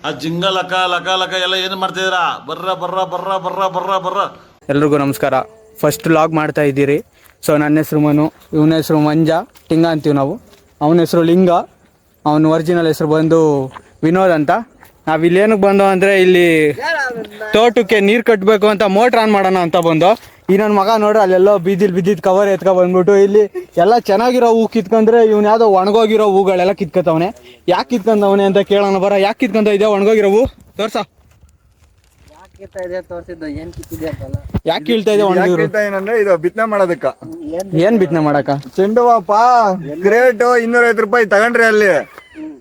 ಆ ಜಿಂಗ ಲಕ ಲಕ ಲಕ ಎಲ್ಲ ಏನು ಮಾಡ್ತಿದ್ದೀರಾ? ಬರ್ರ ಬರ್ರ ಬರ್ರ ಬರ್ರ ಬರ್ರ ಬರ್ರ. ಎಲ್ರಿಗೂ ನಮಸ್ಕಾರ. ಫಸ್ಟ್ ಲಾಗ್ ಮಾಡ್ತಾ ಇದ್ದೀರಿ. ಸೊ ನನ್ನ ಹೆಸರು ಮನು, ಇವನ ಹೆಸರು ಮಂಜ, ಟಿಂಗ ಅಂತೀವಿ ನಾವು. ಅವನ ಹೆಸರು ಲಿಂಗ, ಅವನ ಒರಿಜಿನಲ್ ಹೆಸರು ಬಂದು ವಿನೋದ್ ಅಂತ. ನಾವು ಇಲ್ಲಿ ಏನಕ್ಕೆ ಬಂದೋ ಅಂದರೆ ಇಲ್ಲಿ ತೋಟಕ್ಕೆ ನೀರು ಕಟ್ಟಬೇಕು ಅಂತ ಮೋಟ್ರ್ ಆನ್ ಮಾಡೋಣ ಅಂತ ಬಂದು. ಈ ನನ್ನ ಮಗ ನೋಡ್ರಿ ಅಲ್ಲೆಲ್ಲೋ ಬಿದ್ದಿದ್ದು ಕವರ್ ಎತ್ಕೊ ಬಂದ್ಬಿಟ್ಟು ಇಲ್ಲಿ ಎಲ್ಲ ಚೆನ್ನಾಗಿರೋ ಹೂ ಕಿತ್ಕೊಂಡ್ರೆ ಇವ್ನು ಯಾವುದೋ ಒಣಗೋಗಿರೋ ಹೂಗಳೆಲ್ಲ ಕಿತ್ಕೊತವನೆ. ಯಾಕೆ ಕಿತ್ಕೊಂಡವನೆ ಅಂತ ಕೇಳೋಣ ಬರ. ಯಾಕೆ ಕಿತ್ಕೊಂತ ಇದೆಯಾ ಒಣಗೋಗಿರೋ ಹೂ? ತೋರ್ಸ. ಯಾಕೆ ಹೇಳ್ತಾ ಇದೆ ಏನಂದ್ರೆ ಇದು ಬಿತ್ತನೆ ಮಾಡೋದಕ್ಕ. ಏನ್ ಬಿತ್ತನೆ ಮಾಡಕ? ಚೆಂಡುವಪ್ಪ ಗ್ರೇಟ್ 250 ರೂಪಾಯಿ ತಗೊಂಡ್ರಿ ಅಲ್ಲಿ.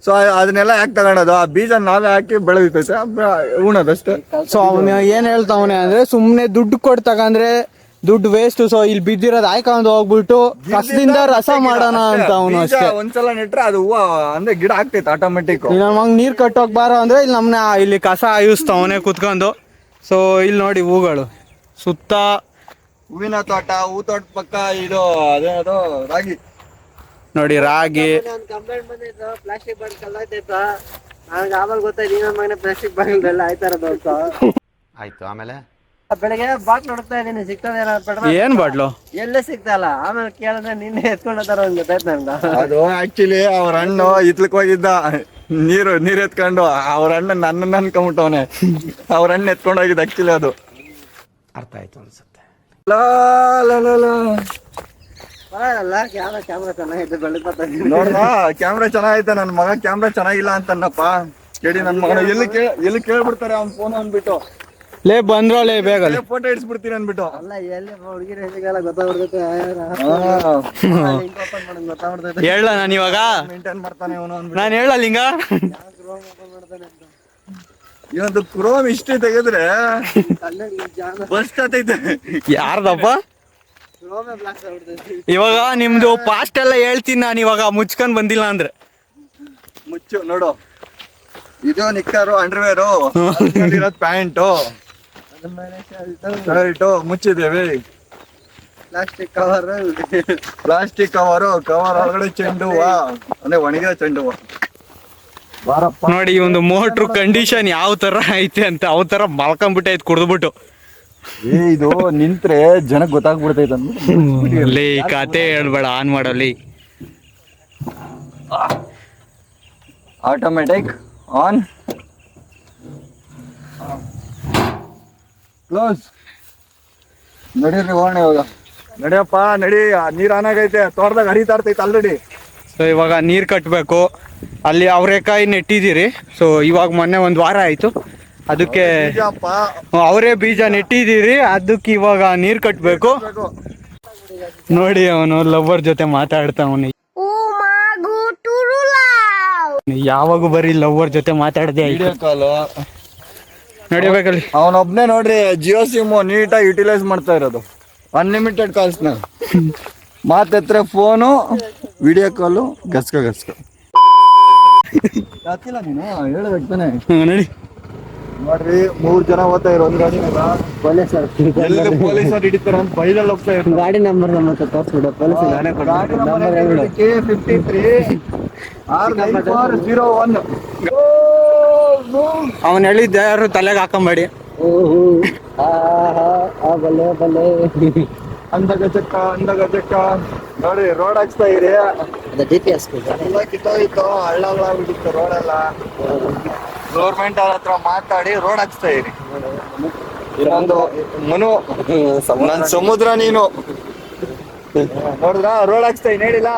ಸೊ ಅದನ್ನೆಲ್ಲ ಯಾಕೆ ತಗೊಳೋದು? ಆ ಬೀಜ ನಾವೇ ಹಾಕಿ ಬೆಳೆದೈತೆ ಉಣೋದಷ್ಟೇ. ಸೊ ಅವನು ಏನ್ ಹೇಳ್ತಾವನೆ ಅಂದ್ರೆ ಸುಮ್ನೆ ದುಡ್ಡು ಕೊಟ್ಟು ತಗಂದ್ರೆ ದುಡ್ಡು ವೇಸ್ಟ್. ಸೊ ಇಲ್ಲಿ ಬಿದ್ದಿರೋದು ಆಯ್ಕೊಂಡು ಹೋಗ್ಬಿಟ್ಟು ಕಸದಿಂದ ರಸ ಮಾಡೋಣ ಅಂತ ಅವನು ಅಷ್ಟೇ. ಒಂದ್ಸಲ ನೆಟ್ರೆ ಅದು ಹೂವ ಅಂದ್ರೆ ಗಿಡ ಆಗ್ತೈತೆ ಆಟೋಮೆಟಿಕ್. ನಮಗ್ ನೀರ್ ಕಟ್ಟೋಕ್ ಬಾರೋ ಅಂದ್ರೆ ಇಲ್ಲಿ ನಮ್ನ ಇಲ್ಲಿ ಕಸ ಆಯುಸ್ತಾವನೆ ಕುತ್ಕೊಂಡು. ಸೊ ಇಲ್ಲಿ ನೋಡಿ ಹೂಗಳು ಸುತ್ತ ಹೂವಿನ ತೋಟ, ಹೂ ತೋಟ ಪಕ್ಕ ಇದು ಅದೇನದು ರಾಗಿ ನೋಡಿ, ರಾಗಿ. Plastic bottle ಕಲ್ಲಾಯ್ತಾಯ್ತಾ? ನನಗೆ ಆಮೇಲೆ ಗೊತ್ತಾಯ್ತು ಇನ್ನೊಂದ್ ಮಗನೇ ಪ್ಲಾಸ್ಟಿಕ್ ಬಾಟಲ್ ಆಯ್ತಾರದು ಆಯ್ತು. ಆಮೇಲೆ ಬೆಳಗ್ಗೆ ಬಾಟ್ಲು ಹುಡುಕ್ತಾ ಇದೀನಿ, ಸಿಗ್ತದೇನೋ ಪೆಟ್ರೋಲ್. ಏನ್ ಬಾಟ್ಲು? ಎಲ್ಲೇ ಸಿಗ್ತಲ್ಲ. ಆಮೇಲೆ ಕೇಳಿದ್ರೆ ನಿನ್ನೆ ಎತ್ಕೊಂಡೋದಾರ ಒಂದು ಗೊತ್ತಾಯ್ತು ನನ್ಗ. ಅದು ಆಕ್ಚುಲಿ ಅವ್ರ ಅಣ್ಣ ಇತ್ಲಕ್ ಹೋಗಿದ್ದ ನೀರ್ ಎತ್ಕೊಂಡು. ಅವ್ರ ಅಣ್ಣ ನನ್ನ ಅನ್ಕೊಂಬಿಟ್ಟವನೆ. ಅವ್ರ ಅಣ್ಣ ಎತ್ಕೊಂಡು ಹೋಗಿದ್ದ ಆಕ್ಚುಲಿ. ಅದು ಅರ್ಥ ಆಯ್ತು ಅನ್ಸುತ್ತೆ. ಬರಲ್ಲ ಕ್ಯಾಮ್ರಾ ಚೆನ್ನಾಗಿದೆ ಬೆಳಗ್ತಾ ನೋಡ್ದಾ ಕ್ಯಾಮ್ರಾ ಚೆನ್ನಾಗೈತೆ. ನನ್ ಮಗ ಕ್ಯಾಮ್ರಾ ಚೆನ್ನಾಗಿಲ್ಲ ಅಂತನ್ನಪ್ಪ. ಕೇಳಿ ನನ್ ಮಗನ ಎಲ್ಲಿ ಕೇಳ್ಬಿಡ್ತಾರೆ ಅವ್ನ್ ಫೋನ್ ಅಂದ್ಬಿಟ್ಟು. ಲೇ ಬಂದ್ರಲೇ ಬೇಗ ಫೋಟೋ ಇಡ್ಸ್ಬಿಡ್ತೀನಿ ಅನ್ಬಿಟ್ಟು. ಅಲ್ಲ ಎಲ್ಲಿ ಹುಡುಗಿರ ಹೆಸರಿಗೆಲ್ಲ ಗೊತ್ತಾಗ್ಬಿಡ್ತೈತೆ. ಓಪನ್ ಮಾಡೋದು ಗೊತ್ತಾಗ್ಬಿಡ್ತೈತೆ. ಹೇಳ ನಾನು ಇವಾಗ ಮೇಂಟೈನ್ ಮಾಡ್ತಾನೆ ಅವನು ಅಂದ್ಬಿಟ್ಟು. ನಾನು ಹೇಳ ಲಿಂಗ ಇವತ್ತು ಕ್ರೋಮ್ ಇಷ್ಟೇ ತೆಗೆದ್ರೆ ಬಸ್ ಆತೈತೆ. ಯಾರ್ದಪ್ಪ? ಇವಾಗ ನಿಮ್ದು ಪಾಸ್ಟ್ ಎಲ್ಲ ಹೇಳ್ತೀನಿ ನಾನು. ಇವಾಗ ಮುಚ್ಕೊಂಡ್ ಬಂದಿಲ್ಲ ಅಂದ್ರೆ ಮುಚ್ಚು ನೋಡು. ಇದು ನಿಕ್ಕರು, ಅಂಡರ್ವೇರು, ಪ್ಯಾಂಟು, ಶರ್ಟು ಮುಚ್ಚಿದ್ದೇವೆ. ಪ್ಲಾಸ್ಟಿಕ್ ಕವರ್ ಒಳಗಡೆ ಚೆಂಡು ಹೂವ ಅಂದ್ರೆ ಒಣಗಿದ ಚೆಂಡು ಹೂವ. ನೋಡಿ ಈ ಒಂದು ಮೋಟ್ರ್ ಕಂಡೀಷನ್ ಯಾವ ತರ ಐತೆ ಅಂತ. ಅವ್ ತರ ಮಲ್ಕೊಂಡ್ಬಿಟ್ಟೈತೆ ಕುಡ್ದ್ಬಿಟ್ಟು. ಇದು ನಿಂತ್ರೆ ಜನಕ್ಕೆ ಗೊತ್ತಾಗ್ಬಿಡ್ತೈತೆ ಅಲ್ಲಿ ಕತೆ ಹೇಳ್ಬೇಡ, ಆನ್ ಮಾಡಲ್ಲಿ. Automatic on close. ನಡೀರಿ ಹೋಗೋಣ ಇವಾಗ. ನಡಿಯಪ್ಪ ನಡಿ. ನೀರ್ ಆನ್ ಆಗೈತೆ, ತೋಟದಾಗ ಹರಿತಾ ಇರ್ತೈತೆ ಆಲ್ರೆಡಿ. ಸೊ ಇವಾಗ ನೀರ್ ಕಟ್ಟಬೇಕು. ಅಲ್ಲಿ ಅವರೆಕಾಯಿ ನೆಟ್ಟಿದ್ದೀರಿ. ಸೊ ಇವಾಗ ಮೊನ್ನೆ ಒಂದು ವಾರ ಆಯ್ತು. ಅದಕ್ಕೆ ಅವರೇ ಬೀಜ ನೆಟ್ಟಿದ್ದೀರಿ. ಅದಕ್ಕೆ ಇವಾಗ ನೀರ್ ಕಟ್ಟಬೇಕು. ನೋಡಿ ಅವನು ಲವರ್ ಜೊತೆ ಮಾತಾಡ್ತಾವನು. ಯಾವಾಗ ಬರೀ ಲವರ್ ಜೊತೆ ಮಾತಾಡದೆ ನಡಿಬೇಕಲ್ಲಿ. ಅವನೊಬ್ನೇ ನೋಡ್ರಿ ಜಿಯೋ ಸಿಮ್ ನೀಟಾಗಿ ಯುಟಿಲೈಸ್ ಮಾಡ್ತಾ ಇರೋದು. ಅನ್ಲಿಮಿಟೆಡ್ ಕಾಲ್ಸ್ ನ ಮಾತೆತ್ರೆ ಫೋನು, ವಿಡಿಯೋ ಕಾಲು, ಗಸ್ಕ ನೀನು ಹೇಳ್ಬೇಕು ತಾನೆ. ನಡಿ ನೋಡ್ರಿ 3 ಜನ ಹೋಗ್ತಾ ಇರೋ ಒಂದ್ ಗಾಡಿ. ಪೊಲೀಸರು ಹಿಡಿತಾರ ಅಂತ ಬೈದಲ್ಲಿ ಹೋಗ್ತಾ ಇರೋ. ಗಾಡಿ ನಂಬರ್ ತೋರಿಸ್ಬಿಡು. Police K53R9401. ಅವನ್ ಹೇಳಿದ್ದ ಯಾರು ತಲೆಗೆ ಹಾಕೊಂಬೇಡಿ. ಅಂದಾಗ ಚಕ್ಕ ನೋಡಿ ರೋಡ್ ಹಾಕ್ಸ್ತಾ ಇರಿ. GPS ಎಲ್ಲ ಕಿತ್ತೋಯ್ತು, ಹಳ್ಳಾಗ್ಬಿಟ್ಟಿತ್ತು ರೋಡ್ ಎಲ್ಲ. ಗೌರ್ಮೆಂಟ್ ಅವ್ರ ಹತ್ರ ಮಾತಾಡಿ ರೋಡ್ ಹಾಕ್ಸ್ತಾ ಇರಿ. ಇನ್ನೊಂದು ಮನು ನನ್ ಸಮುದ್ರ ನೀನು ನೋಡಿದ್ರ ರೋಡ್ ಹಾಕ್ಸ್ತಾ ಹೇಳಿಲ್ಲ.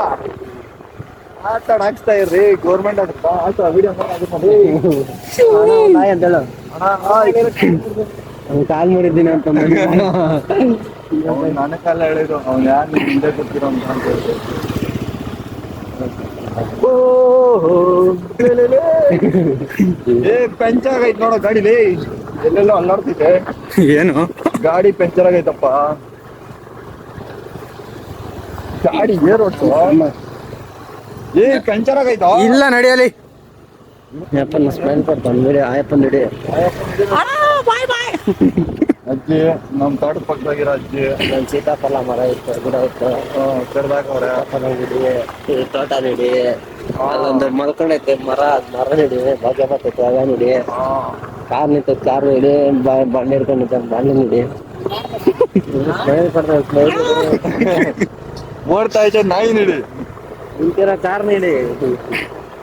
ಹಾಕ್ಸ್ತಾ ಇರ್ರಿ ಗೌರ್ಮೆಂಟ್ ಹತ್ರ. ವಿಡಿಯೋ ಕಾಲ್ ಮಾಡಿದ್ದೀನಿ ಅಂತ ನನ್ನ ಕಾಲ ಹೇಳಿದ್ರು. ಅವ್ನು ಯಾರು ಹಿಂದೆ ಗೊತ್ತಿರೋ ಅಂತ ಹೇಳ್ತಾರೆ. ಪಂಚರ್ ಆಗೈತ್ ನೋಡೋ ಗಾಡಿಲಿ. ಎಲ್ಲೆಲ್ಲೋ ಅಲ್ಲಾಡ್ತೈತೆ. ಏನು ಗಾಡಿ ಪಂಚರ್ ಆಗೈತಪ್ಪ. ಗಾಡಿ ಓಡ್ಸು. ಪಂಚರ್ ಆಗೈತ. ಇಲ್ಲ ನಡಿಯಲಿ. ಸ್ಮೆಲ್ ಕೊಡ್ತಾನೆ. ಆಯಪ್ಪನ್ ನಡಿ. ಅಜ್ಜಿ ನಮ್ ತೋಟ ಪಕ್ಕದಾಗಿರೋ ಅಜ್ಜಿ. ಒಂದ್ ಸೀತಾಫಲ ಮರ ಇತ್ತು, ಗಿಡ ಇತ್ತು, ಕಡ್ದಾಕವ್ರೆ. ಸೀತಾಫಲ ನೆಡಿ, ಈ ತೋಟ ನೆಡಿ, ಅಲ್ಲೊಂದು ಮಲ್ಕೊಂಡೈತೆ ಮರ, ಅದ್ ಮರ ನೆಡಿ, ಭಾಗ್ಯ ಬರ್ತೈತೆ ಆಗ ನೆಡಿ, ಕಾರ್ ನಿಂತೈತೆ ಕಾರ್ ನೆಡಿ, ಬಂಡೆ ಹಿಡ್ಕೊಂಡಿದ್ದೆ ಬಂಡೆ ನೆಡಿ, ಸ್ಮೈಲ್ ಕೊಡ್ತಾರೆ ಸ್ಮೈಲ್, ಓಡ್ತಾ ಇದ್ದ ನಾಯಿ ನೀಡಿ, ನಿಂತಿರೋ ಕಾರ್ ನೆಡಿ,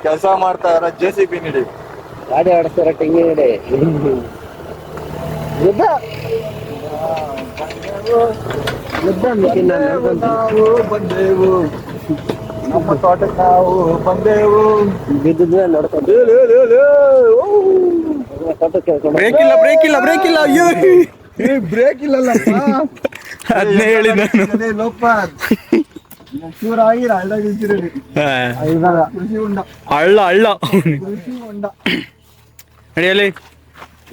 ಕೆಲಸ ಮಾಡ್ತಾ ಇರೋ JCB ನೀಡಿ, ಗಾಡಿ ಆಡಿಸ್ತಾರ ಟೆಂಗಿ ನೆಡಿ, ಯುದ್ಧ ಯುದ್ಧ ಮಿಷಿನ್ ನಾವು ಬಂದೆವು, ನಮ್ಮ ತೋಟಕ್ಕೆ ನಾವು ಬಂದೆವು. ಬಿದ್ದಿದ್ರೆ ನೋಡ್ಕೊಂಡು ತೋಟಕ್ಕೆ ಬ್ರೇಕ್ ಇಲ್ಲ ಬ್ರೇಕ್ ಇಲ್ಲ ಬ್ರೇಕ್ ಇಲ್ಲ, ಅಯ್ಯೋ ಬ್ರೇಕ್ ಇಲ್ಲಲ್ಲಪ್ಪ. ಅದನ್ನೇ ಹೇಳಿ ನಾನು. ಲೋಪ ಚೂರ ಆಗಿರ ಹಳ್ಳಾಗಿದ್ದೀರಿ. ಕೃಷಿ ಉಂಡ ಹಳ್ಳ ಹಳ್ಳ ಕೃಷಿ ಉಂಡ ನಡೆಯಲಿ.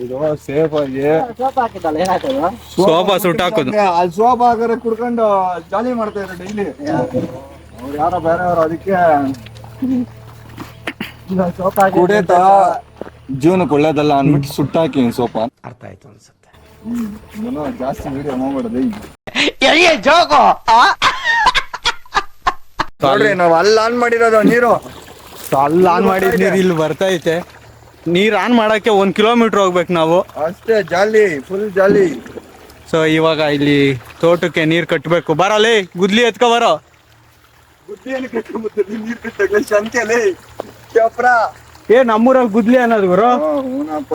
ಇದು ಸೇಫ್ ಆಗಿ ಸೋಪ್ ಹಾಕಿದ್ದಲ್ಲ ಏನಾಗ್ತದ? ಸೋಫಾ ಸುಟ್ಟು ಹಾಕೋದು. ಅಲ್ಲಿ ಸೋಪ್ ಹಾಕರೆ ಕುಡ್ಕೊಂಡು ಜಾಲಿ ಮಾಡ್ತಾ ಇದ್ರು ಡೈಲಿ. ಅವ್ರು ಯಾರೋ ಬೇರೆಯವರು, ಅದಕ್ಕೆ ಸೋಪ್ ಹಾಕಿ ಕುಡಿಯತ ಜೀವನಕ್ಕೆ ಒಳ್ಳೇದಲ್ಲ ಅಂದ್ಬಿಟ್ಟು ಸುಟ್ಟಾಕಿ ಸೋಪ. ಅರ್ಥ ಆಯ್ತು ಅನ್ಸುತ್ತೆ. ಜಾಸ್ತಿ ವಿಡಿಯೋ ಮಾಡ್ಬೇಡದೆ. ನೋಡ್ರಿ ನಾವ್ ಅಲ್ಲಿ ಆನ್ ಮಾಡಿರೋದು ನೀರು, ಅಲ್ಲಿ ಆನ್ ಮಾಡಿದ ನೀರು ಇಲ್ಲಿ ಬರ್ತೈತೆ. ನೀರು ಆನ್ ಮಾಡಕ್ಕೆ 1 ಕಿಲೋಮೀಟರ್ ಹೋಗ್ಬೇಕು ನಾವು. ಅಷ್ಟೇ ಜಾಲಿ, ಫುಲ್ ಜಾಲಿ. ಸೊ ಇವಾಗ ಇಲ್ಲಿ ತೋಟಕ್ಕೆ ನೀರು ಕಟ್ಟಬೇಕು. ಬರಲಿ ಗುದ್ಲಿ ಎತ್ಕೊ ಬರೋ. ಬುದ್ಧಿಯನ್ನು ಕಟ್ಕೊಂಡ್ಬರ್ತೀವಿ ನೀರ್ ಕಟ್ಟಕ್ಕೆ ಶಂಕೆಲಿ ಚಪ್ರ. ನಮ್ಮೂರಲ್ಲಿ ಗುದ್ಲಿ ಅನ್ನೋದು ಗುರು. ಹೂನಪ್ಪ,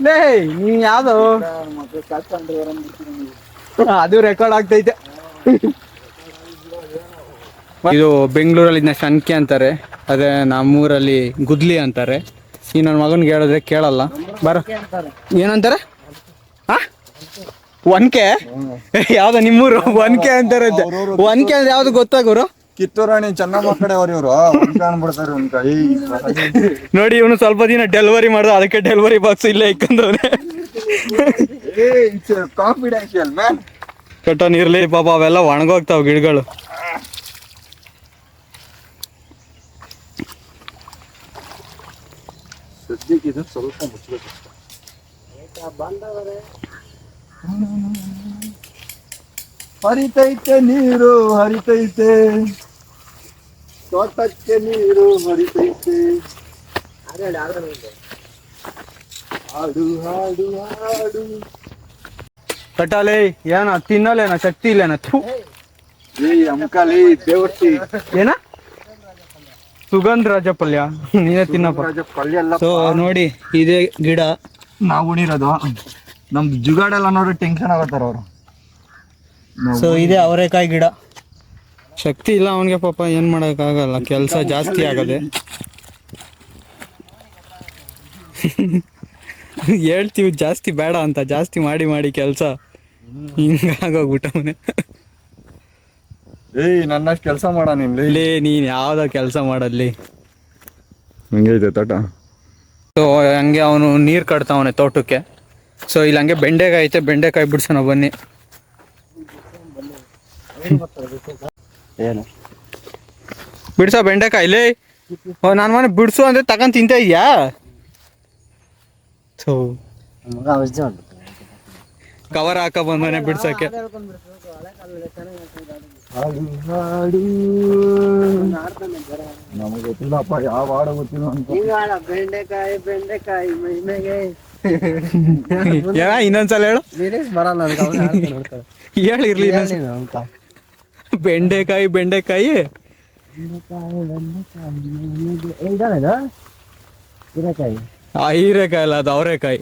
ಲೇ ನೀನ್ ಯಾವ್ದು ಮತ್ತೆ ಸಾಕೊಂಡ್ರೆ ಅದು ರೆಕಾರ್ಡ್ ಆಗ್ತೈತೆ. ಇದು ಬೆಂಗಳೂರಲ್ಲಿ ಇದನ್ನ ಶಂಕೆ ಅಂತಾರೆ, ಅದೇ ನಮ್ಮೂರಲ್ಲಿ ಗುದ್ಲಿ ಅಂತಾರೆ. ಈ ನನ್ನ ಮಗನ್ಗೆ ಹೇಳಿದ್ರೆ ಕೇಳಲ್ಲ. ಬರ ಏನಂತಾರೆ? ಒನ್ಕೆ ಯಾವ್ದು ನಿಮ್ಮೂರು? ಒನ್ಕೆ ಅಂತಾರೆ. ಒನ್ಕೆ ಅಂದ್ರೆ ಯಾವ್ದು ಗೊತ್ತಾ ಗುರು? ಕಿತ್ತೂರಾಣಿ ಚೆನ್ನಮ್ಮ ಕಡೆ ಅವ್ರ ಇವ್ರು ಅನ್ಬಿಡ್ತಾರೆ ಒಂದ್ ಕೈ. ನೋಡಿ ಇವನು ಸ್ವಲ್ಪ ದಿನ ಡೆಲಿವರಿ ಮಾಡ್ದ, ಅದಕ್ಕೆ ಡೆಲಿವರಿ ಬಾಕ್ಸ್ ಇಲ್ಲೇ ಇಕ್ಕಂದವ್ರೆ. Confidential man. ಕಟ್ಟ ನೀರ್ಲಿ ಪಾಪ ಅವೆಲ್ಲ ಒಣಗೋಗ್ತಾವ ಗಿಡಗಳು. ಸದ್ಯಕ್ಕೆ ಇದು ಸ್ವಲ್ಪ ಮುಚ್ಚಬೇಕು. ಹರಿತೈತೆ ನೀರು ಹರಿತೈತೆ, ತೋಟಕ್ಕೆ ನೀರು ಹರಿತೈತೆ, ಹಾಡು ಹಾಡು ಹಾಡು. ಕಟ್ಟಾಲೆ ಏನ ತಿನ್ನಲೇನ ಶಕ್ತಿ ಇಲ್ಲೇನ? ಅಂಕಲಿ ದೇವರ್ತಿ ಏನ ಸುಗಂಧ ರಾಜ ಪಲ್ಯ ನೀನೇ ತಿನ್ನಪ್ಪ. ಪಲ್ಯ ಎಲ್ಲ ಸೊ ನೋಡಿ ಇದೇ ಗಿಡ ನಾವು ಉಣಿರೋದು. ನಮ್ ಜುಗಾಡೆಲ್ಲ ನೋಡಿ ಟೆನ್ಷನ್ ಆಗತ್ತಾರ ಅವರು. ಸೊ ಇದೇ ಅವರೆಕಾಯಿ ಗಿಡ. ಶಕ್ತಿ ಇಲ್ಲ ಅವನಿಗೆ ಪಾಪ, ಏನ್ ಮಾಡಕ್ಕಾಗಲ್ಲ, ಕೆಲಸ ಜಾಸ್ತಿ ಆಗದೆ. ಹೇಳ್ತೀವಿ ಜಾಸ್ತಿ ಬೇಡ ಅಂತ, ಜಾಸ್ತಿ ಮಾಡಿ ಮಾಡಿ ಕೆಲಸ ಹಿಂಗಾಗೋಗ್ಬಿಟ್ಟವನೆ. ನನ್ನಷ್ಟು ಕೆಲಸ ಮಾಡ ನಿಮ್ಲಿ. ಇಲ್ಲಿ ನೀನ್ ಯಾವ್ದೋ ಕೆಲಸ ಮಾಡಲ್ಲಿ. ಹಂಗೈತೆ ತೋಟ. ಸೊ ಹಂಗೆ ಅವನು ನೀರು ಕಟ್ತಾವನೆ ತೋಟಕ್ಕೆ. ಸೊ ಇಲ್ಲಿ ಹಂಗೆ ಬೆಂಡೆಕಾಯಿ ಐತೆ, ಬೆಂಡೆಕಾಯಿ ಬಿಡ್ಸೋಣ ಬನ್ನಿ. ಏನು ಬಿಡ್ಸ ಬೆಂಡೆಕಾಯಿ ಇಲ್ಲಿ. ನಾನು ಮನೆ ಬಿಡ್ಸು ಅಂದ್ರೆ ತಗೊಂಡ್ ತಿಂತ ಇದೆಯಾ? ಕವರ್ ಹಾಕ ಬಂದನೆ ಬಿಡ್ಸಕ್ಕೆ. ನಮಗೆ ಗೊತ್ತಿಲ್ಲಪ್ಪ, ಯಾವ ಹಾಡ ಗೊತ್ತಿಲ್ಲ ಅಂತ. ಬೆಂಡೆಕಾಯಿ ಬೆಂಡೆಕಾಯಿ ಮೈಮೆಗೆ ಇನ್ನೊಂದ್ಸಲ ಹೇಳು. ಬರಲ್ಲ ಹೇಳಿರ್ಲಿ ಅಂತ. ಬೆಂಡೆಕಾಯಿ ಬೆಂಡೆಕಾಯಿ ಹೀರೆಕಾಯಿ ಹೀರೆಕಾಯಿ ಅಲ್ಲ, ಅದು ಅವರೆಕಾಯಿ.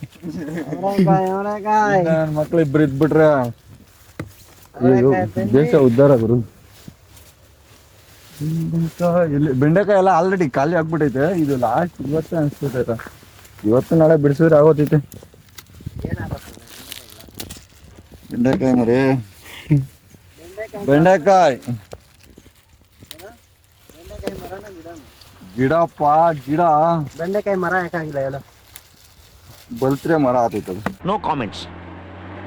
ಮಕ್ಳು ಇಬ್ರು ಇದ್ಬಿಟ್ರೆ ದೇಶ ಉದ್ಧಾರ ಗುರು. ಬೆಂಡೆಕಾಯಿ ಎಲ್ಲ ಆಲ್ರೆಡಿ ಖಾಲಿ ಆಗ್ಬಿಟ್ಟೈತೆ. ಇದು ಲಾಸ್ಟ್ ಇವತ್ತೇ ಅನ್ಸ್ಬಿಟ್ಟೈತೆ. ಇವತ್ತು ನಾಳೆ ಬಿಡಿಸಿದ್ರೆ ಆಗೋತೈತೆ ಬೆಂಡೆಕಾಯಿ ಮರಿ. ಬೆಂಡೆಕಾಯಿ ಗಿಡಪ್ಪ ಗಿಡ. ಬೆಂಡೆಕಾಯಿ ಮರ ಯಾಕಾಗಿಲ್ಲ ಹೇಳ? ಬಲ್ತ್ರೆ ಮರ ಆತೈತದ. No comments,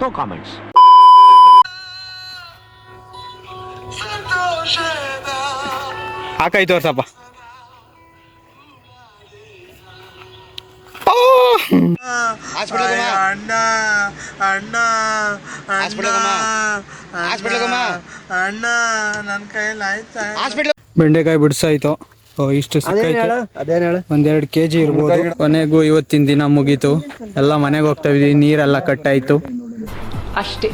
no comments. ಹಾಕಾಯ್ತು ತೋರ್ಸಪ್ಪ. ಅಣ್ಣ ಅಣ್ಣ ಅಣ್ಣ ನನ್ ಕೈಯಲ್ಲಿ ಆಯ್ತಾ ಬೆಂಡೆಕಾಯಿ ಬಿಡ್ಸಾಯ್ತು. ಇಷ್ಟು ಸಿಕ್ಕಾಯ್ತು. ಅದೇನ್ ಹೇಳ. ಒಂದೆರಡು ಕೆಜಿ ಇರ್ಬೋದು. ಕೊನೆಗೂ ಇವತ್ತಿನ ದಿನ ಮುಗೀತು. ಎಲ್ಲ ಮನೆಗೆ ಹೋಗ್ತಾ ಇದೀವಿ. ನೀರೆಲ್ಲ ಕಟ್ಟಾಯ್ತು. ಅಷ್ಟೇ.